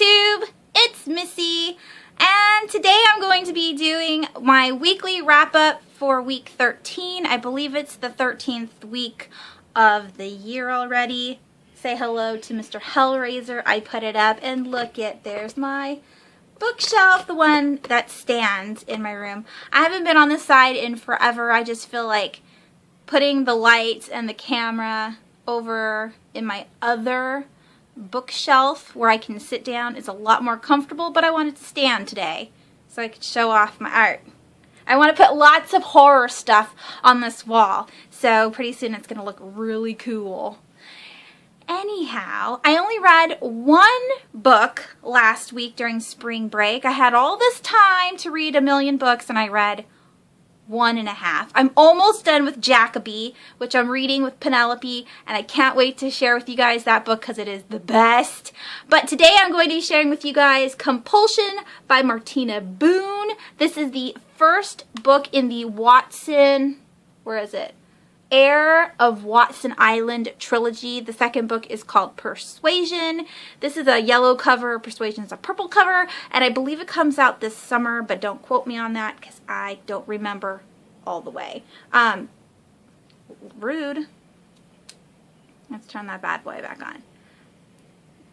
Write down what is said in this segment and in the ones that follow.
YouTube, it's Missy, and today I'm going to be doing my weekly wrap-up for week 13. I believe it's the 13th week of the year already. Say hello to Mr. Hellraiser. I put it up, and look it, there's my bookshelf, the one that stands in my room. I haven't been on this side in forever. I just feel like putting the lights and the camera over in my other bookshelf where I can sit down is a lot more comfortable, but I wanted to stand today so I could show off my art. I want to put lots of horror stuff on this wall, so pretty soon it's going to look really cool. Anyhow, I only read one book last week during spring break. I had all this time to read a million books, and I read 1.5. I'm almost done with Jacoby, which I'm reading with Penelope, and I can't wait to share with you guys that book because it is the best. But today I'm going to be sharing with you guys Compulsion by Martina Boone. This is the first book in the Watson, where is it? Heir of Watson Island trilogy. The second book is called Persuasion. This is a yellow cover, Persuasion is a purple cover, and I believe it comes out this summer, but don't quote me on that because I don't remember all the way. Rude. Let's turn that bad boy back on.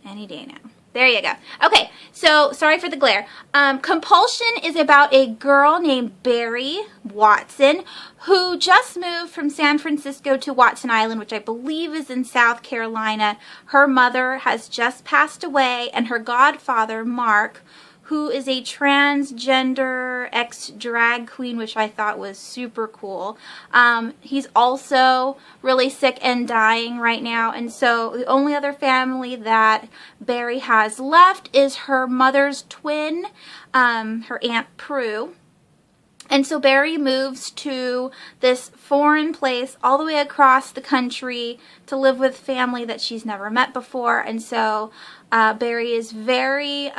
Any day now. There you go. Okay, so sorry for the glare. Compulsion is about a girl named Barry Watson who just moved from San Francisco to Watson Island, which I believe is in South Carolina. Her mother has just passed away, and her godfather, Mark, who is a transgender ex-drag queen, which I thought was super cool. He's also really sick and dying right now, and so the only other family that Barry has left is her mother's twin, her Aunt Prue. And so Barry moves to this foreign place all the way across the country to live with family that she's never met before, and so Barry is very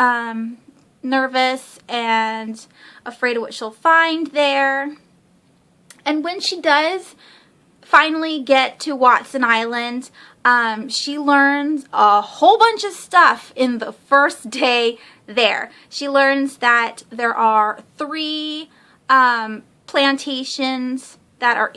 nervous and afraid of what she'll find there. And when she does finally get to Watson Island, she learns a whole bunch of stuff in the first day there. She learns that there are 3 plantations that are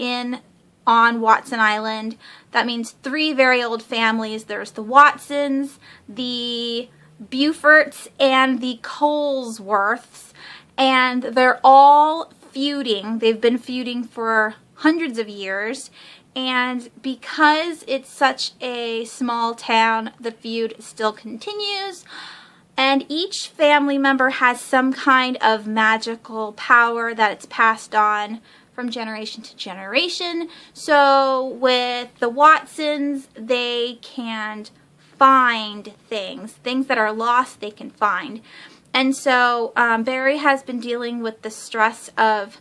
on Watson Island. That means 3 very old families. There's the Watsons, the Beauforts, and the Colesworths, and they're all feuding. They've been feuding for hundreds of years, and because it's such a small town, the feud still continues, and each family member has some kind of magical power that it's passed on from generation to generation. So with the Watsons, they can find things that are lost they can find. And so Barry has been dealing with the stress of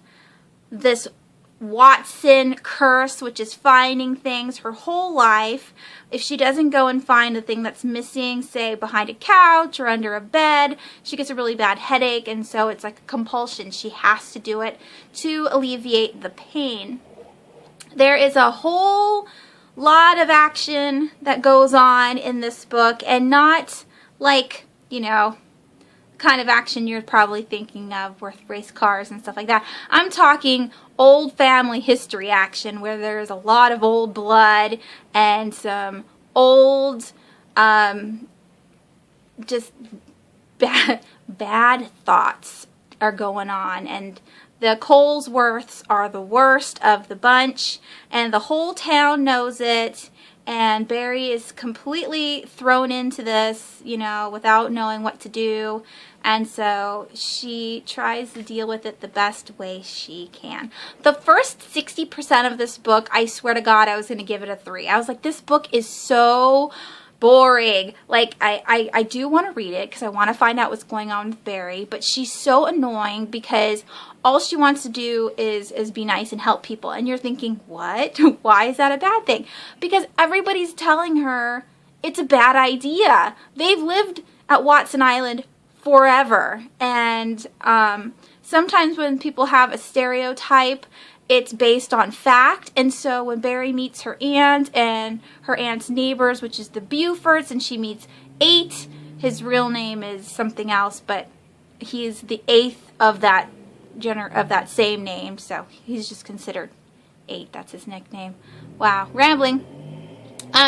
this Watson curse, which is finding things her whole life. If she doesn't go and find the thing that's missing, say behind a couch or under a bed, she gets a really bad headache, and so it's like a compulsion. She has to do it to alleviate the pain. There is a whole lot of action that goes on in this book, and not like, you know, kind of action you're probably thinking of with race cars and stuff like that. I'm talking old family history action where there's a lot of old blood and some old just bad thoughts are going on, and the Colesworths are the worst of the bunch, and the whole town knows it, and Barry is completely thrown into this, you know, without knowing what to do, and so she tries to deal with it the best way she can. The first 60% of this book, I swear to God, I was going to give it a 3. I was like, this book is so boring. Like, I do want to read it because I want to find out what's going on with Barry, but she's so annoying because all she wants to do is be nice and help people. And you're thinking, what? Why is that a bad thing? Because everybody's telling her it's a bad idea. They've lived at Watson Island forever. And sometimes when people have a stereotype, it's based on fact. And so when Barry meets her aunt and her aunt's neighbors, which is the Beauforts, and she meets 8 his real name is something else, but he's the 8th of that same name, so he's just considered 8. That's his nickname. Wow, rambling.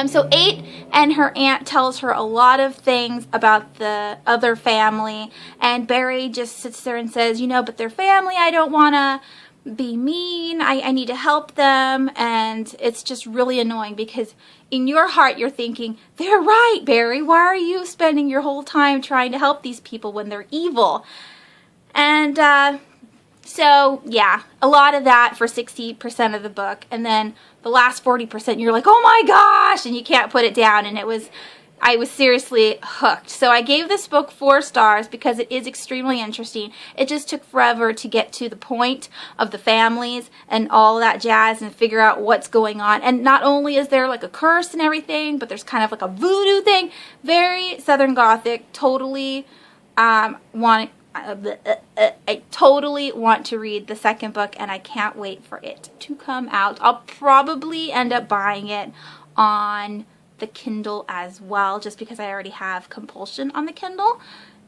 So 8 and her aunt tells her a lot of things about the other family, and Barry just sits there and says, you know, but they're family, I don't want to be mean, I need to help them, and it's just really annoying because in your heart you're thinking, they're right, Barry, why are you spending your whole time trying to help these people when they're evil? And so yeah, a lot of that for 60% of the book, and then the last 40% you're like, oh my gosh, and you can't put it down, and I was seriously hooked. So I gave this book 4 stars because it is extremely interesting. It just took forever to get to the point of the families and all that jazz and figure out what's going on. And not only is there like a curse and everything, but there's kind of like a voodoo thing. Very Southern Gothic. Totally I totally want to read the second book, and I can't wait for it to come out. I'll probably end up buying it on the Kindle as well, just because I already have Compulsion on the Kindle.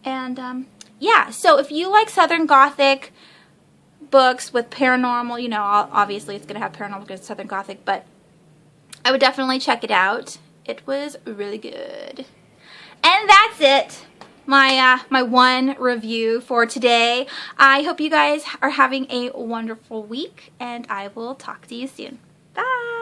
And yeah, so if you like Southern Gothic books with paranormal, you know, obviously it's going to have paranormal because it's Southern Gothic, but I would definitely check it out. It was really good. And that's it. My one review for today. I hope you guys are having a wonderful week, and I will talk to you soon. Bye!